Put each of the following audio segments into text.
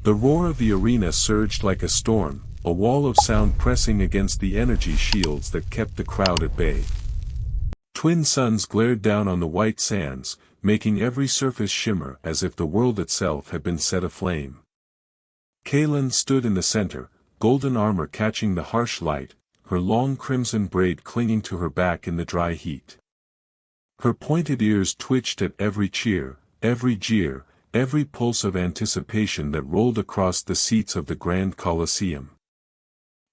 The roar of the arena surged like a storm, a wall of sound pressing against the energy shields that kept the crowd at bay. Twin suns glared down on the white sands, making every surface shimmer as if the world itself had been set aflame. Kaelin stood in the center, golden armor catching the harsh light, her long crimson braid clinging to her back in the dry heat. Her pointed ears twitched at every cheer, every jeer, every pulse of anticipation that rolled across the seats of the Grand Colosseum.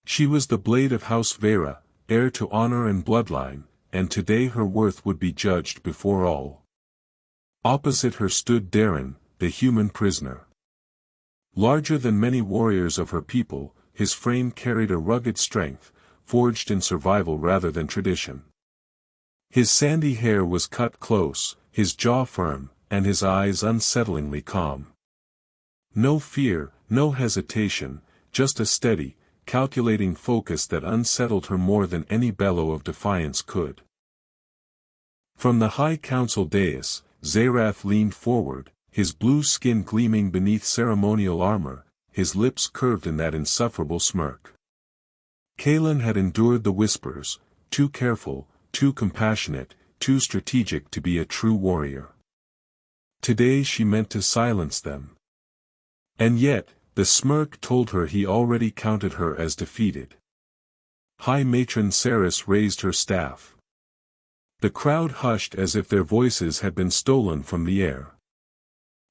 She was the blade of House Vera, heir to honor and bloodline, and today her worth would be judged before all. Opposite her stood Darren, the human prisoner. Larger than many warriors of her people, his frame carried a rugged strength, forged in survival rather than tradition. His sandy hair was cut close, his jaw firm, and his eyes unsettlingly calm. No fear, no hesitation, just a steady, calculating focus that unsettled her more than any bellow of defiance could. From the High Council dais, Zerath leaned forward, his blue skin gleaming beneath ceremonial armor, his lips curved in that insufferable smirk. Kaelin had endured the whispers, too careful, too compassionate, too strategic to be a true warrior. Today she meant to silence them. And yet, the smirk told her he already counted her as defeated. High Matron Ceres raised her staff. The crowd hushed as if their voices had been stolen from the air.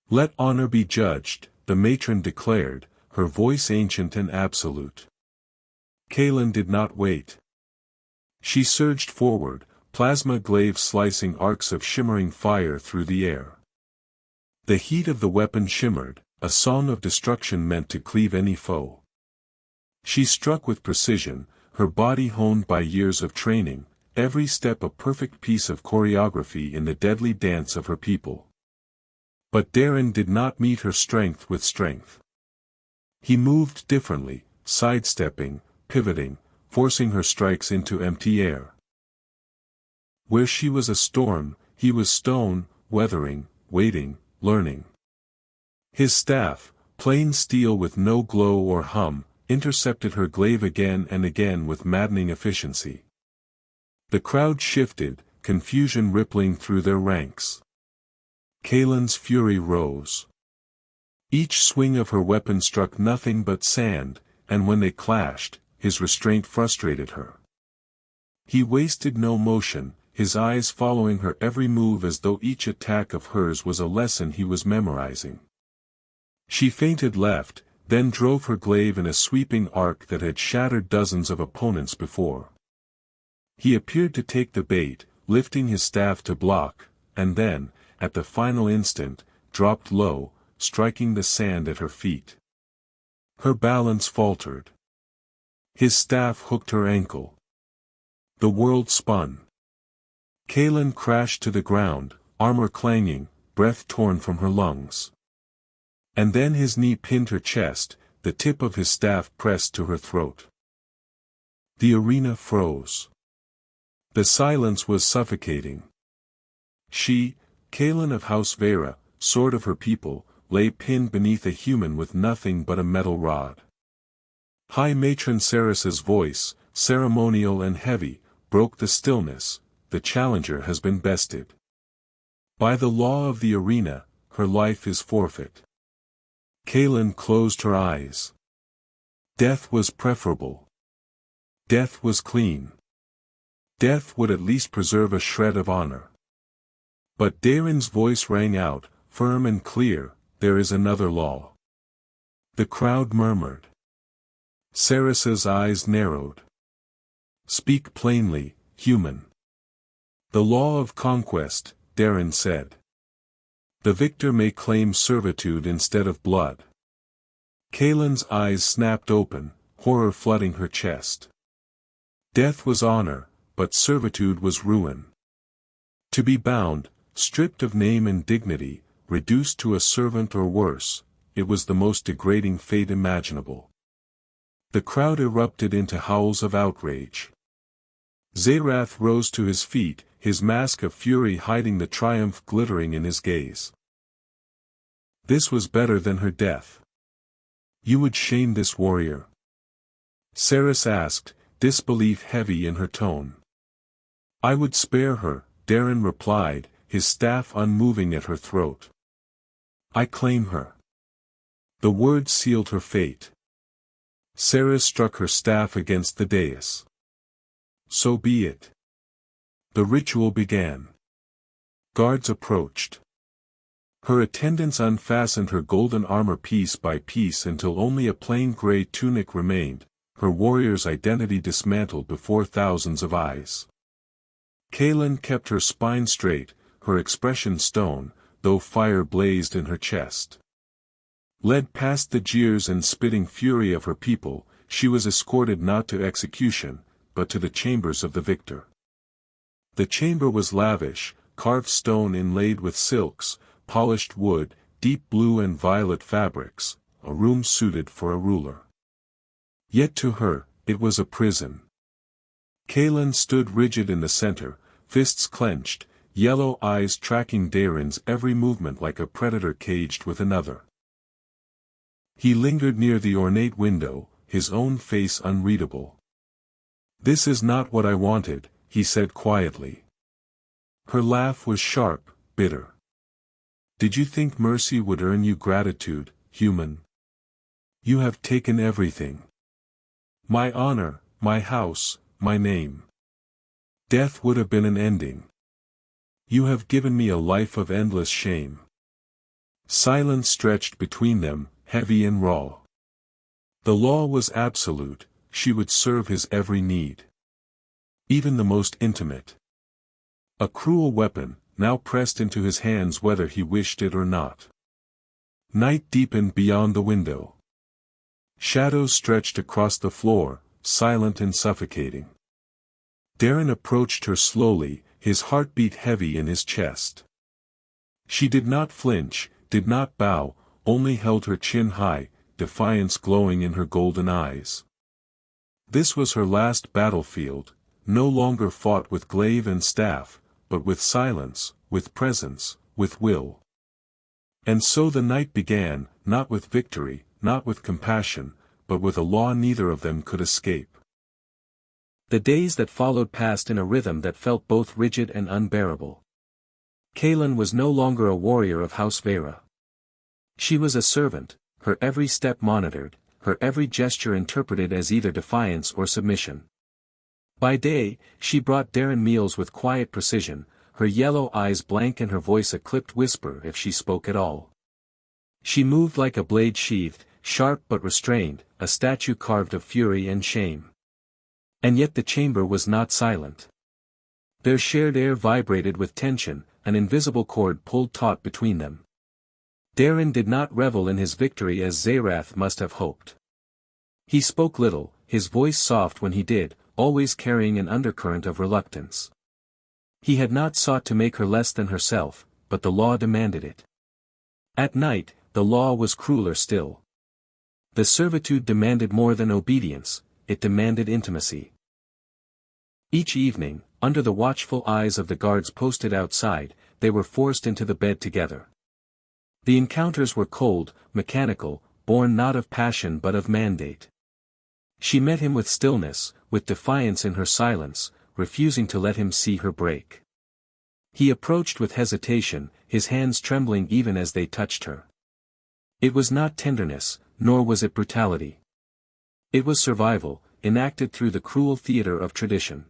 "Let honor be judged," the matron declared, her voice ancient and absolute. Kaelin did not wait. She surged forward, plasma glaive slicing arcs of shimmering fire through the air. The heat of the weapon shimmered, a song of destruction meant to cleave any foe. She struck with precision, her body honed by years of training, every step a perfect piece of choreography in the deadly dance of her people. But Darren did not meet her strength with strength. He moved differently, sidestepping, pivoting, forcing her strikes into empty air. Where she was a storm, he was stone, weathering, waiting, learning. His staff, plain steel with no glow or hum, intercepted her glaive again and again with maddening efficiency. The crowd shifted, confusion rippling through their ranks. Kaelin's fury rose. Each swing of her weapon struck nothing but sand, and when they clashed, his restraint frustrated her. He wasted no motion, his eyes following her every move as though each attack of hers was a lesson he was memorizing. She feinted left, then drove her glaive in a sweeping arc that had shattered dozens of opponents before. He appeared to take the bait, lifting his staff to block, and then, at the final instant, dropped low, striking the sand at her feet. Her balance faltered. His staff hooked her ankle. The world spun. Kaelin crashed to the ground, armor clanging, breath torn from her lungs. And then his knee pinned her chest, the tip of his staff pressed to her throat. The arena froze. The silence was suffocating. She, Kaelin of House Vera, sword of her people, lay pinned beneath a human with nothing but a metal rod. High Matron Ceres's voice, ceremonial and heavy, broke the stillness. The challenger has been bested. By the law of the arena, her life is forfeit. Kaelin closed her eyes. Death was preferable. Death was clean. Death would at least preserve a shred of honor. But Darren's voice rang out, firm and clear, "There is another law." The crowd murmured. Ceres's eyes narrowed. "Speak plainly, human." "The law of conquest," Darren said. "The victor may claim servitude instead of blood." Kaelin's eyes snapped open, horror flooding her chest. Death was honor, but servitude was ruin. To be bound, stripped of name and dignity, reduced to a servant or worse, it was the most degrading fate imaginable. The crowd erupted into howls of outrage. Zerath rose to his feet, his mask of fury hiding the triumph glittering in his gaze. This was better than her death. You would shame this warrior? Saris asked, disbelief heavy in her tone. I would spare her, Darren replied, his staff unmoving at her throat. I claim her. The words sealed her fate. Saris struck her staff against the dais. So be it. The ritual began. Guards approached. Her attendants unfastened her golden armor piece by piece until only a plain gray tunic remained, her warrior's identity dismantled before thousands of eyes. Kaelin kept her spine straight, her expression stone, though fire blazed in her chest. Led past the jeers and spitting fury of her people, she was escorted not to execution, but to the chambers of the victor. The chamber was lavish, carved stone inlaid with silks, polished wood, deep blue and violet fabrics, a room suited for a ruler. Yet to her, it was a prison. Kaelin stood rigid in the center, fists clenched, yellow eyes tracking Darren's every movement like a predator caged with another. He lingered near the ornate window, his own face unreadable. This is not what I wanted, he said quietly. Her laugh was sharp, bitter. Did you think mercy would earn you gratitude, human? You have taken everything. My honor, my house, my name. Death would have been an ending. You have given me a life of endless shame. Silence stretched between them, heavy and raw. The law was absolute, she would serve his every need. Even the most intimate. A cruel weapon, now pressed into his hands whether he wished it or not. Night deepened beyond the window. Shadows stretched across the floor, silent and suffocating. Darren approached her slowly, his heartbeat heavy in his chest. She did not flinch, did not bow, only held her chin high, defiance glowing in her golden eyes. This was her last battlefield, no longer fought with glaive and staff, but with silence, with presence, with will. And so the night began, not with victory, not with compassion, but with a law neither of them could escape. The days that followed passed in a rhythm that felt both rigid and unbearable. Kaelin was no longer a warrior of House Vera. She was a servant, her every step monitored, her every gesture interpreted as either defiance or submission. By day, she brought Darren meals with quiet precision, her yellow eyes blank and her voice a clipped whisper if she spoke at all. She moved like a blade sheathed, sharp but restrained, a statue carved of fury and shame. And yet the chamber was not silent. Their shared air vibrated with tension, an invisible cord pulled taut between them. Darren did not revel in his victory as Zerath must have hoped. He spoke little, his voice soft when he did, always carrying an undercurrent of reluctance. He had not sought to make her less than herself, but the law demanded it. At night, the law was crueler still. The servitude demanded more than obedience, it demanded intimacy. Each evening, under the watchful eyes of the guards posted outside, they were forced into the bed together. The encounters were cold, mechanical, born not of passion but of mandate. She met him with stillness, with defiance in her silence, refusing to let him see her break. He approached with hesitation, his hands trembling even as they touched her. It was not tenderness, nor was it brutality. It was survival, enacted through the cruel theater of tradition.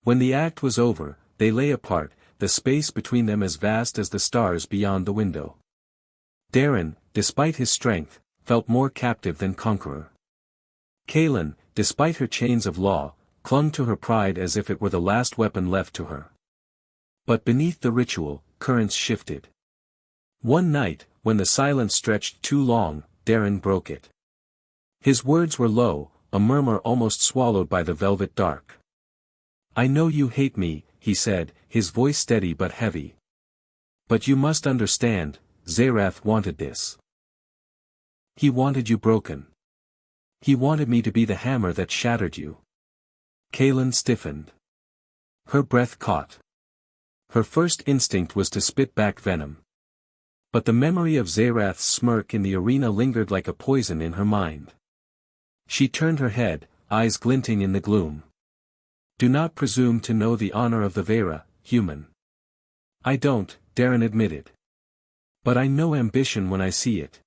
When the act was over, they lay apart, the space between them as vast as the stars beyond the window. Darren, despite his strength, felt more captive than conqueror. Kaelin, despite her chains of law, clung to her pride as if it were the last weapon left to her. But beneath the ritual, currents shifted. One night, when the silence stretched too long, Darren broke it. His words were low, a murmur almost swallowed by the velvet dark. I know you hate me, he said, his voice steady but heavy. But you must understand, Zerath wanted this. He wanted you broken. He wanted me to be the hammer that shattered you. Kaelin stiffened. Her breath caught. Her first instinct was to spit back venom. But the memory of Zerath's smirk in the arena lingered like a poison in her mind. She turned her head, eyes glinting in the gloom. "Do not presume to know the honor of the Vera, human." "I don't," Darren admitted. "But I know ambition when I see it."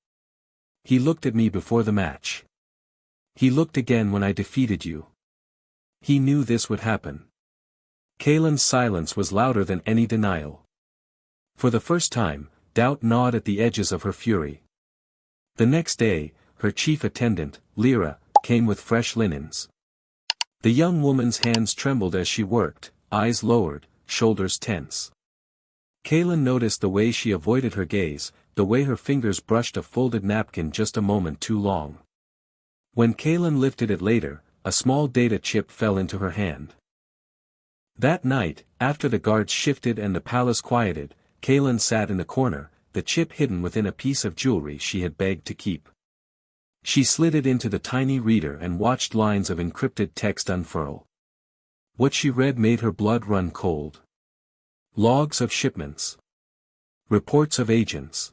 He looked at me before the match. He looked again when I defeated you. He knew this would happen. Kaelin's silence was louder than any denial. For the first time, doubt gnawed at the edges of her fury. The next day, her chief attendant, Lyra, came with fresh linens. The young woman's hands trembled as she worked, eyes lowered, shoulders tense. Kaelin noticed the way she avoided her gaze, the way her fingers brushed a folded napkin just a moment too long. When Kaelin lifted it later, a small data chip fell into her hand. That night, after the guards shifted and the palace quieted, Kaelin sat in the corner, the chip hidden within a piece of jewelry she had begged to keep. She slid it into the tiny reader and watched lines of encrypted text unfurl. What she read made her blood run cold. Logs of shipments. Reports of agents.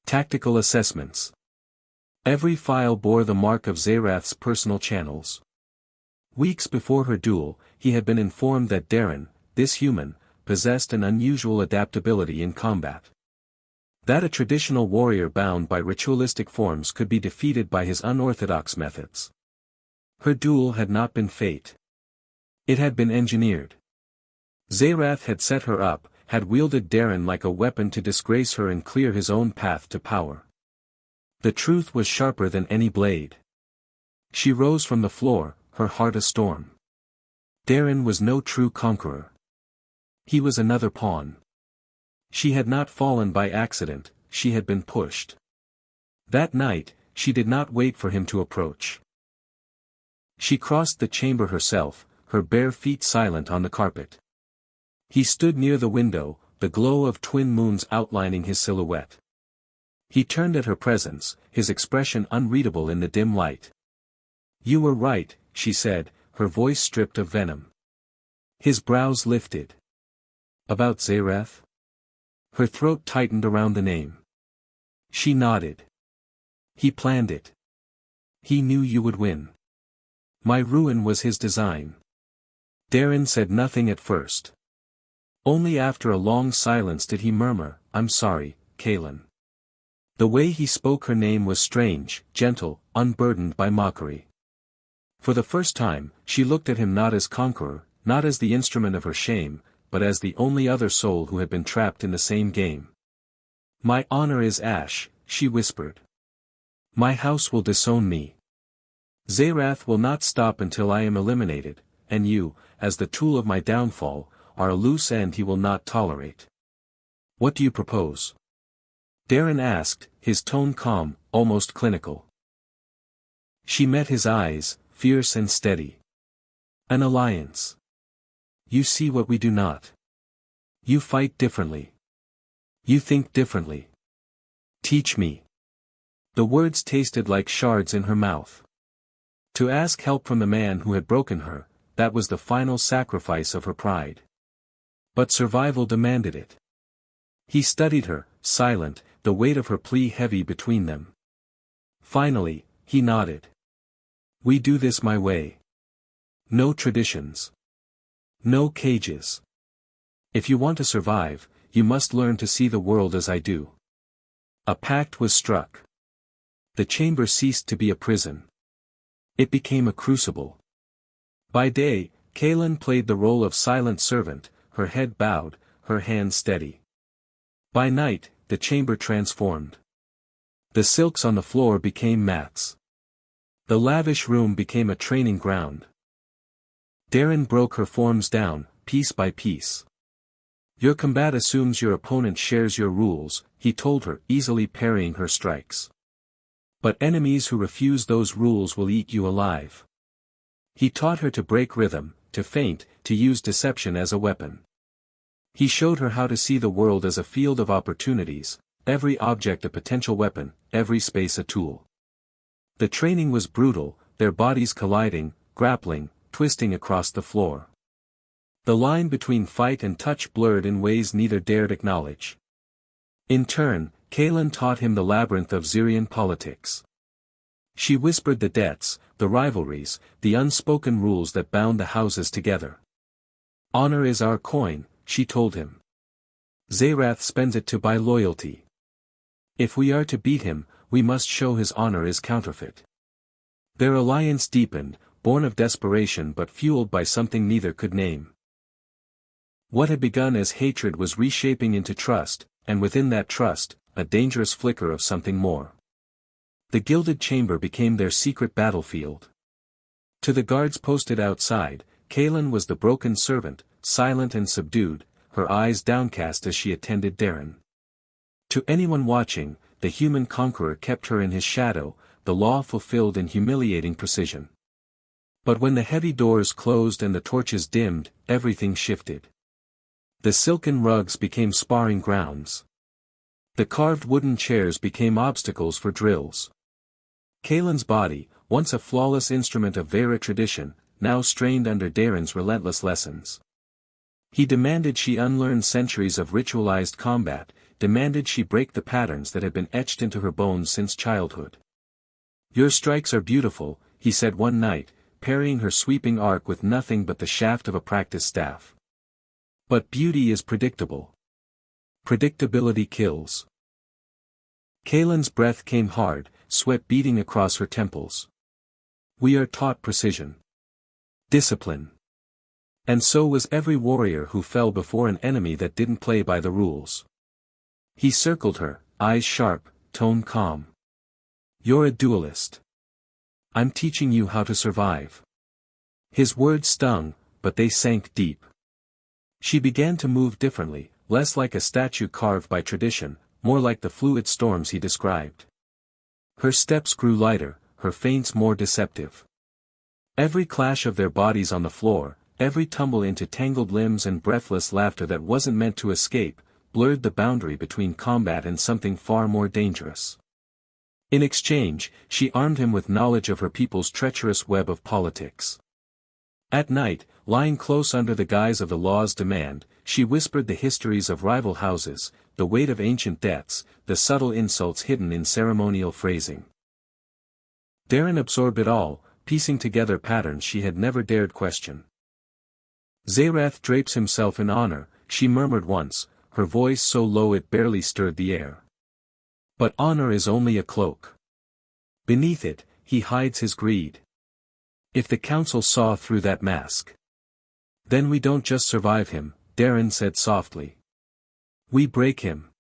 Tactical assessments. Every file bore the mark of Zerath's personal channels. Weeks before her duel, he had been informed that Darren, this human, possessed an unusual adaptability in combat. That a traditional warrior bound by ritualistic forms could be defeated by his unorthodox methods. Her duel had not been fate. It had been engineered. Zerath had set her up, had wielded Darren like a weapon to disgrace her and clear his own path to power. The truth was sharper than any blade. She rose from the floor, her heart a storm. Darren was no true conqueror. He was another pawn. She had not fallen by accident, she had been pushed. That night, she did not wait for him to approach. She crossed the chamber herself, her bare feet silent on the carpet. He stood near the window, the glow of twin moons outlining his silhouette. He turned at her presence, his expression unreadable in the dim light. "You were right," she said, her voice stripped of venom. His brows lifted. "About Zerath?" Her throat tightened around the name. She nodded. "He planned it. He knew you would win. My ruin was his design." Darren said nothing at first. Only after a long silence did he murmur, "I'm sorry, Kaelin." The way he spoke her name was strange, gentle, unburdened by mockery. For the first time, she looked at him not as conqueror, not as the instrument of her shame, but as the only other soul who had been trapped in the same game. "My honor is ash," she whispered. "My house will disown me. Zerath will not stop until I am eliminated, and you, as the tool of my downfall, are a loose end he will not tolerate. What do you propose?" Darren asked, his tone calm, almost clinical. She met his eyes, fierce and steady. "An alliance. You see what we do not. You fight differently. You think differently. Teach me." The words tasted like shards in her mouth. To ask help from the man who had broken her, that was the final sacrifice of her pride. But survival demanded it. He studied her, silent, the weight of her plea heavy between them. Finally, he nodded. "We do this my way. No traditions. No cages. If you want to survive, you must learn to see the world as I do." A pact was struck. The chamber ceased to be a prison. It became a crucible. By day, Kaelin played the role of silent servant, her head bowed, her hands steady. By night, the chamber transformed. The silks on the floor became mats. The lavish room became a training ground. Darren broke her forms down, piece by piece. "Your combat assumes your opponent shares your rules," he told her, easily parrying her strikes. "But enemies who refuse those rules will eat you alive." He taught her to break rhythm, to feint, to use deception as a weapon. He showed her how to see the world as a field of opportunities, every object a potential weapon, every space a tool. The training was brutal, their bodies colliding, grappling, twisting across the floor. The line between fight and touch blurred in ways neither dared acknowledge. In turn, Kaelin taught him the labyrinth of Xerian politics. She whispered the debts, the rivalries, the unspoken rules that bound the houses together. Honor is our coin, she told him. Xerath spends it to buy loyalty. If we are to beat him, we must show his honor is counterfeit. Their alliance deepened, born of desperation but fueled by something neither could name. What had begun as hatred was reshaping into trust, and within that trust, a dangerous flicker of something more. The gilded chamber became their secret battlefield. To the guards posted outside, Kaelin was the broken servant, silent and subdued, her eyes downcast as she attended Darren. To anyone watching, the human conqueror kept her in his shadow, the law fulfilled in humiliating precision. But when the heavy doors closed and the torches dimmed, everything shifted. The silken rugs became sparring grounds. The carved wooden chairs became obstacles for drills. Kaelin's body, once a flawless instrument of Vera tradition, now strained under Darren's relentless lessons. He demanded she unlearn centuries of ritualized combat, demanded she break the patterns that had been etched into her bones since childhood. "Your strikes are beautiful," he said one night, parrying her sweeping arc with nothing but the shaft of a practice staff. "But beauty is predictable. Predictability kills." Kaelin's breath came hard, sweat beating across her temples. "We are taught precision. Discipline." And so was every warrior who fell before an enemy that didn't play by the rules. He circled her, eyes sharp, tone calm. "You're a duelist. I'm teaching you how to survive." His words stung, but they sank deep. She began to move differently, less like a statue carved by tradition, more like the fluid storms he described. Her steps grew lighter, her feints more deceptive. Every clash of their bodies on the floor, every tumble into tangled limbs and breathless laughter that wasn't meant to escape, blurred the boundary between combat and something far more dangerous. In exchange, she armed him with knowledge of her people's treacherous web of politics. At night, lying close under the guise of the law's demand, she whispered the histories of rival houses, the weight of ancient debts, the subtle insults hidden in ceremonial phrasing. Darren absorbed it all, piecing together patterns she had never dared question. "Xerath drapes himself in honor," she murmured once, her voice so low it barely stirred the air. "But honor is only a cloak. Beneath it, he hides his greed. If the council saw through that mask, then we don't just survive him," Darren said softly. "We break him."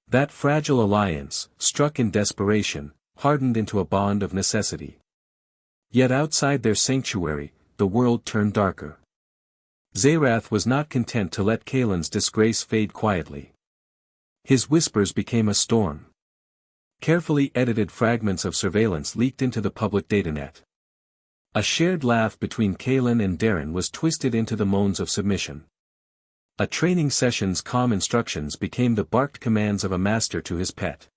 That fragile alliance, struck in desperation, hardened into a bond of necessity. Yet outside their sanctuary, the world turned darker. Xerath was not content to let Kaelin's disgrace fade quietly. His whispers became a storm. Carefully edited fragments of surveillance leaked into the public datanet. A shared laugh between Kaelin and Darren was twisted into the moans of submission. A training session's calm instructions became the barked commands of a master to his pet.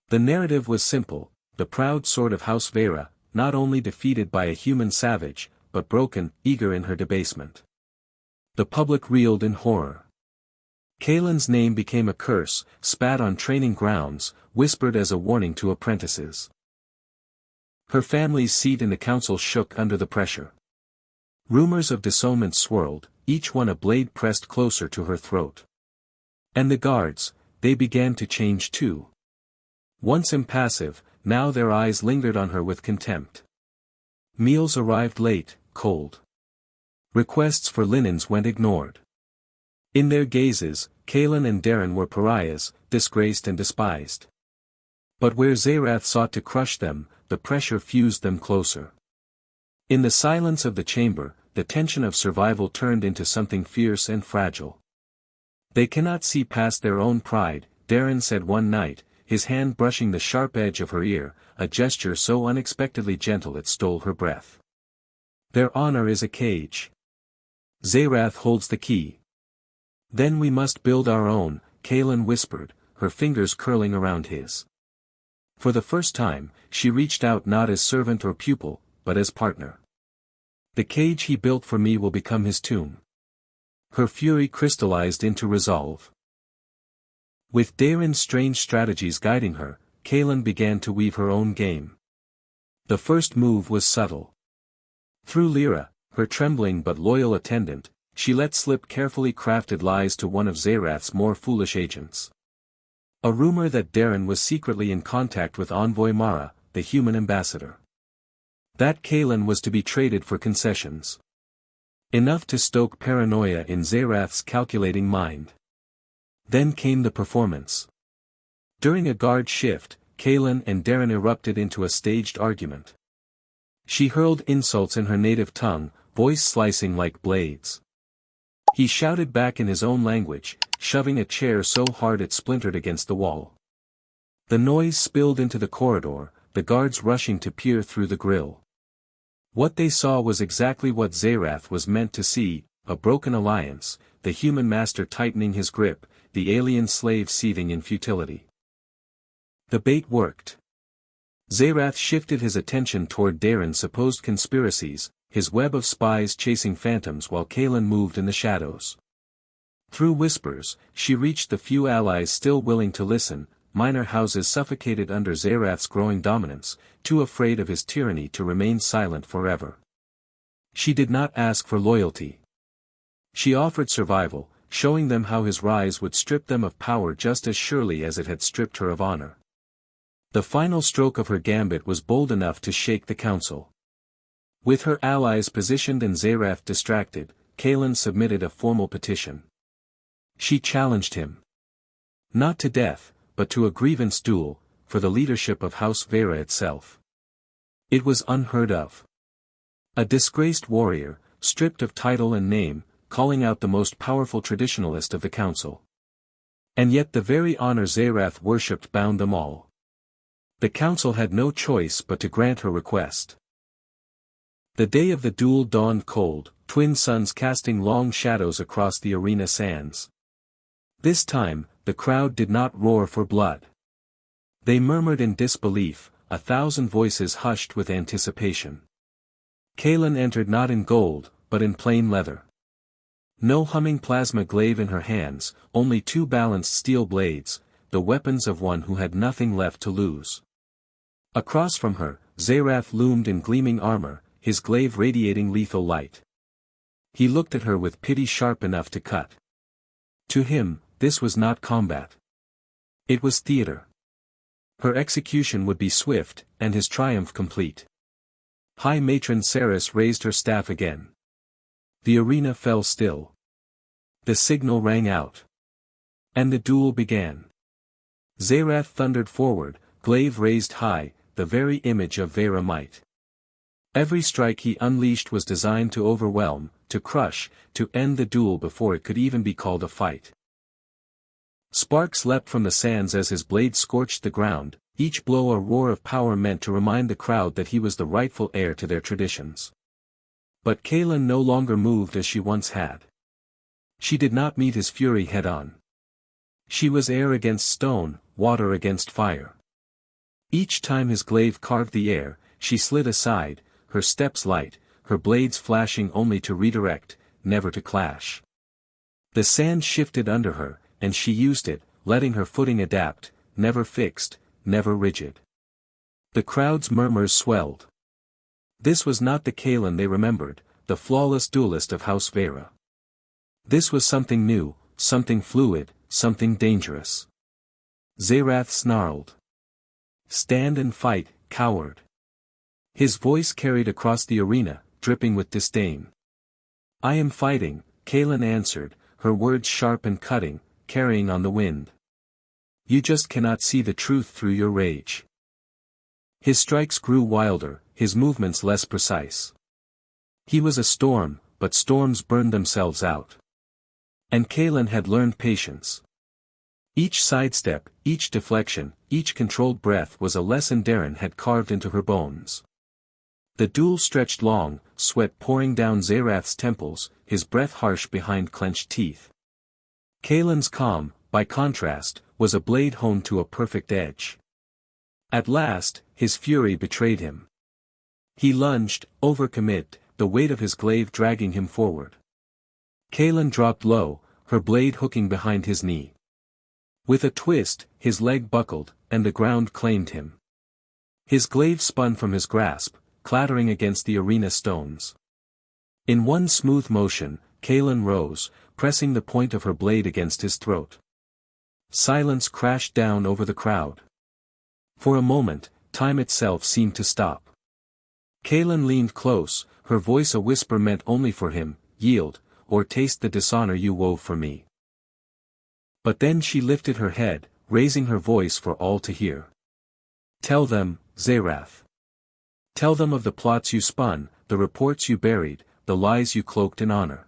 The narrative was simple: the proud sword of House Vera, not only defeated by a human savage, but broken, eager in her debasement. The public reeled in horror. Kaelin's name became a curse, spat on training grounds, whispered as a warning to apprentices. Her family's seat in the council shook under the pressure. Rumors of disownment swirled, each one a blade pressed closer to her throat. And the guards, they began to change too. Once impassive, now their eyes lingered on her with contempt. Meals arrived late, cold. Requests for linens went ignored. In their gazes, Kaelin and Darren were pariahs, disgraced and despised. But where Xerath sought to crush them, the pressure fused them closer. In the silence of the chamber, the tension of survival turned into something fierce and fragile. "They cannot see past their own pride," Darren said one night, his hand brushing the sharp edge of her ear, a gesture so unexpectedly gentle it stole her breath. "Their honor is a cage. Xerath holds the key." "Then we must build our own," Kaelin whispered, her fingers curling around his. For the first time, she reached out not as servant or pupil, but as partner. "The cage he built for me will become his tomb." Her fury crystallized into resolve. With Darren's strange strategies guiding her, Kaelin began to weave her own game. The first move was subtle. Through Lyra, her trembling but loyal attendant, she let slip carefully crafted lies to one of Zerath's more foolish agents. A rumor that Darren was secretly in contact with Envoy Mara, the human ambassador. That Kaelin was to be traded for concessions. Enough to stoke paranoia in Zerath's calculating mind. Then came the performance. During a guard shift, Kaelin and Darren erupted into a staged argument. She hurled insults in her native tongue, voice slicing like blades. He shouted back in his own language, shoving a chair so hard it splintered against the wall. The noise spilled into the corridor, the guards rushing to peer through the grill. What they saw was exactly what Zerath was meant to see, a broken alliance, the human master tightening his grip, the alien slave seething in futility. The bait worked. Zerath shifted his attention toward Darren's supposed conspiracies, his web of spies chasing phantoms while Kaelin moved in the shadows. Through whispers, she reached the few allies still willing to listen, minor houses suffocated under Zerath's growing dominance, too afraid of his tyranny to remain silent forever. She did not ask for loyalty. She offered survival, showing them how his rise would strip them of power just as surely as it had stripped her of honor. The final stroke of her gambit was bold enough to shake the council. With her allies positioned and Zerath distracted, Kaelin submitted a formal petition. She challenged him. Not to death, but to a grievance duel, for the leadership of House Vera itself. It was unheard of. A disgraced warrior, stripped of title and name, calling out the most powerful traditionalist of the council. And yet the very honor Zerath worshipped bound them all. The council had no choice but to grant her request. The day of the duel dawned cold, twin suns casting long shadows across the arena sands. This time, the crowd did not roar for blood. They murmured in disbelief, 1,000 voices hushed with anticipation. Kaelin entered not in gold, but in plain leather. No humming plasma glaive in her hands, only 2 balanced steel blades, the weapons of one who had nothing left to lose. Across from her, Zerath loomed in gleaming armor, his glaive radiating lethal light. He looked at her with pity sharp enough to cut. To him, this was not combat. It was theater. Her execution would be swift, and his triumph complete. High Matron Saris raised her staff again. The arena fell still. The signal rang out. And the duel began. Zerath thundered forward, glaive raised high, the very image of Vera might. Every strike he unleashed was designed to overwhelm, to crush, to end the duel before it could even be called a fight. Sparks leapt from the sands as his blade scorched the ground, each blow a roar of power meant to remind the crowd that he was the rightful heir to their traditions. But Kaelin no longer moved as she once had. She did not meet his fury head-on. She was air against stone, water against fire. Each time his glaive carved the air, she slid aside, her steps light, her blades flashing only to redirect, never to clash. The sand shifted under her, and she used it, letting her footing adapt, never fixed, never rigid. The crowd's murmurs swelled. This was not the Kaelin they remembered, the flawless duelist of House Vera. This was something new, something fluid, something dangerous. Zerath snarled. Stand and fight, coward. His voice carried across the arena, dripping with disdain. I am fighting, Kaelin answered, her words sharp and cutting, carrying on the wind. You just cannot see the truth through your rage. His strikes grew wilder, his movements less precise. He was a storm, but storms burned themselves out. And Kaelin had learned patience. Each sidestep, each deflection, each controlled breath was a lesson Darren had carved into her bones. The duel stretched long, sweat pouring down Zerath's temples, his breath harsh behind clenched teeth. Kaelin's calm, by contrast, was a blade honed to a perfect edge. At last, his fury betrayed him. He lunged, overcommit, the weight of his glaive dragging him forward. Kaelin dropped low, her blade hooking behind his knee. With a twist, his leg buckled, and the ground claimed him. His glaive spun from his grasp, clattering against the arena stones. In one smooth motion, Kaelin rose, pressing the point of her blade against his throat. Silence crashed down over the crowd. For a moment, time itself seemed to stop. Kaelin leaned close, her voice a whisper meant only for him, "Yield, or taste the dishonor you wove for me." But then she lifted her head, raising her voice for all to hear. "Tell them, Zerath. Tell them of the plots you spun, the reports you buried, the lies you cloaked in honor."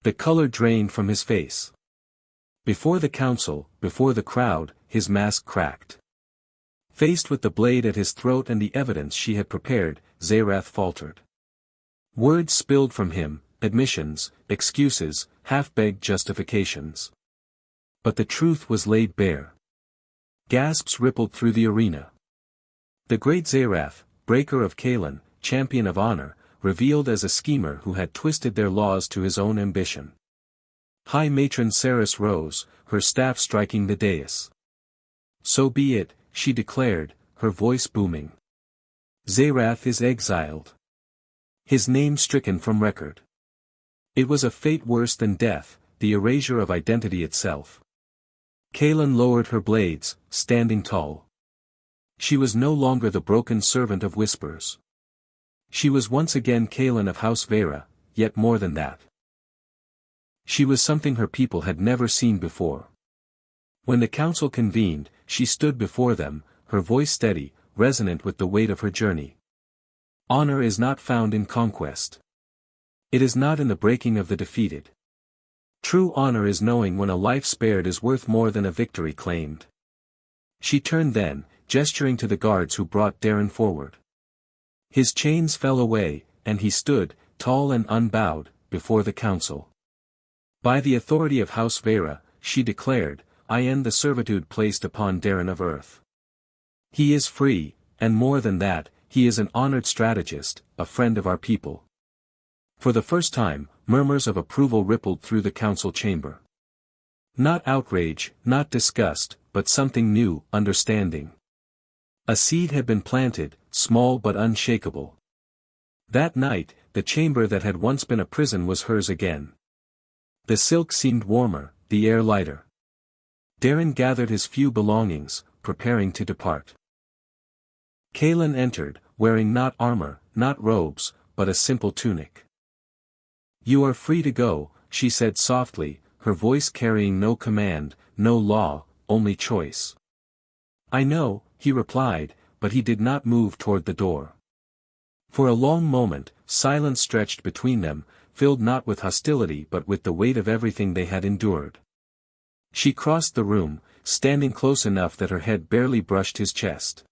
The color drained from his face. Before the council, before the crowd, his mask cracked. Faced with the blade at his throat and the evidence she had prepared, Zerath faltered. Words spilled from him, admissions, excuses, half-baked justifications. But the truth was laid bare. Gasps rippled through the arena. The great Zerath, breaker of Kaelin, champion of honor, revealed as a schemer who had twisted their laws to his own ambition. High Matron Saris rose, her staff striking the dais. "So be it," she declared, her voice booming. "Zerath is exiled. His name stricken from record. It was a fate worse than death, the erasure of identity itself." Kaelin lowered her blades, standing tall. She was no longer the broken servant of whispers. She was once again Kaelin of House Vera, yet more than that. She was something her people had never seen before. When the council convened, she stood before them, her voice steady, resonant with the weight of her journey. Honor is not found in conquest. It is not in the breaking of the defeated. True honor is knowing when a life spared is worth more than a victory claimed. She turned then, gesturing to the guards who brought Darren forward. His chains fell away, and he stood, tall and unbowed, before the council. "By the authority of House Vera," she declared, "I end the servitude placed upon Darren of Earth. He is free, and more than that, he is an honored strategist, a friend of our people." For the first time, murmurs of approval rippled through the council chamber. Not outrage, not disgust, but something new, understanding. A seed had been planted, small but unshakable. That night, the chamber that had once been a prison was hers again. The silk seemed warmer, the air lighter. Darren gathered his few belongings, preparing to depart. Kaelin entered, wearing not armor, not robes, but a simple tunic. "You are free to go," she said softly, her voice carrying no command, no law, only choice. "I know," he replied, but he did not move toward the door. For a long moment, silence stretched between them, filled not with hostility but with the weight of everything they had endured. She crossed the room, standing close enough that her head barely brushed his chest.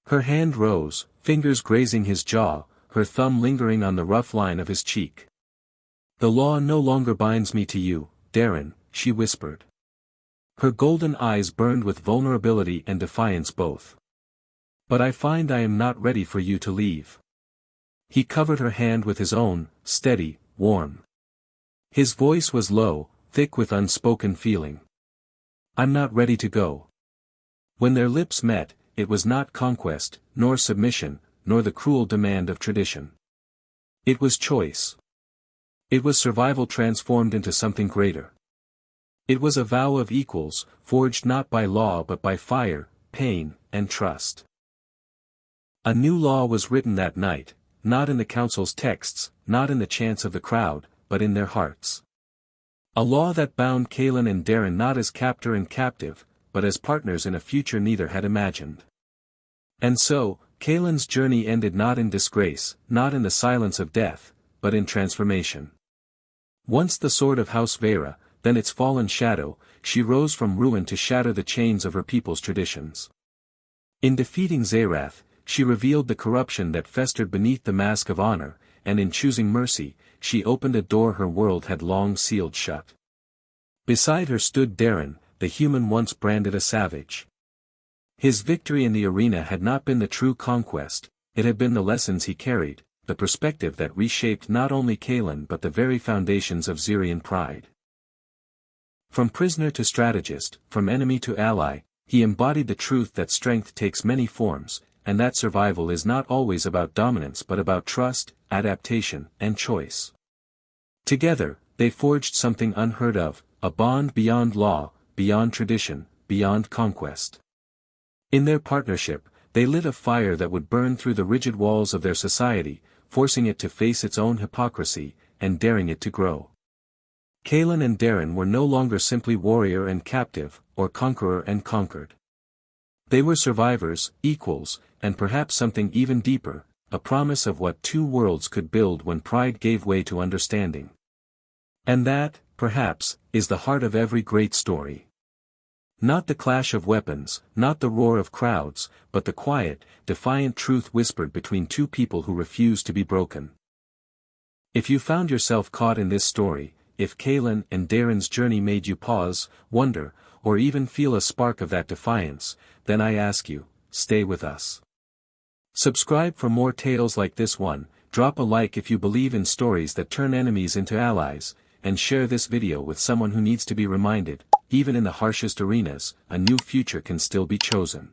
Her hand rose, fingers grazing his jaw, her thumb lingering on the rough line of his cheek. "The law no longer binds me to you, Darren," she whispered. Her golden eyes burned with vulnerability and defiance both. "But I find I am not ready for you to leave." He covered her hand with his own, steady, warm. His voice was low, thick with unspoken feeling. "I'm not ready to go." When their lips met, it was not conquest, nor submission, nor the cruel demand of tradition. It was choice. It was survival transformed into something greater. It was a vow of equals, forged not by law but by fire, pain, and trust. A new law was written that night, not in the council's texts, not in the chants of the crowd, but in their hearts. A law that bound Kaelin and Darren not as captor and captive, but as partners in a future neither had imagined. And so, Kaelin's journey ended not in disgrace, not in the silence of death, but in transformation. Once the sword of House Vera, then its fallen shadow, she rose from ruin to shatter the chains of her people's traditions. In defeating Zerath, she revealed the corruption that festered beneath the mask of honor, and in choosing mercy, she opened a door her world had long sealed shut. Beside her stood Darren, the human once branded a savage. His victory in the arena had not been the true conquest, it had been the lessons he carried, the perspective that reshaped not only Kaelin but the very foundations of Zerian pride. From prisoner to strategist, from enemy to ally, he embodied the truth that strength takes many forms, and that survival is not always about dominance but about trust, adaptation, and choice. Together, they forged something unheard of, a bond beyond law, beyond tradition, beyond conquest. In their partnership, they lit a fire that would burn through the rigid walls of their society, forcing it to face its own hypocrisy, and daring it to grow. Kaelan and Darren were no longer simply warrior and captive, or conqueror and conquered. They were survivors, equals, and perhaps something even deeper, a promise of what two worlds could build when pride gave way to understanding. And that, perhaps, is the heart of every great story. Not the clash of weapons, not the roar of crowds, but the quiet, defiant truth whispered between two people who refuse to be broken. If you found yourself caught in this story, if Kaelan and Darren's journey made you pause, wonder, or even feel a spark of that defiance, then I ask you, stay with us. Subscribe for more tales like this one, drop a like if you believe in stories that turn enemies into allies, and share this video with someone who needs to be reminded, even in the harshest arenas, a new future can still be chosen.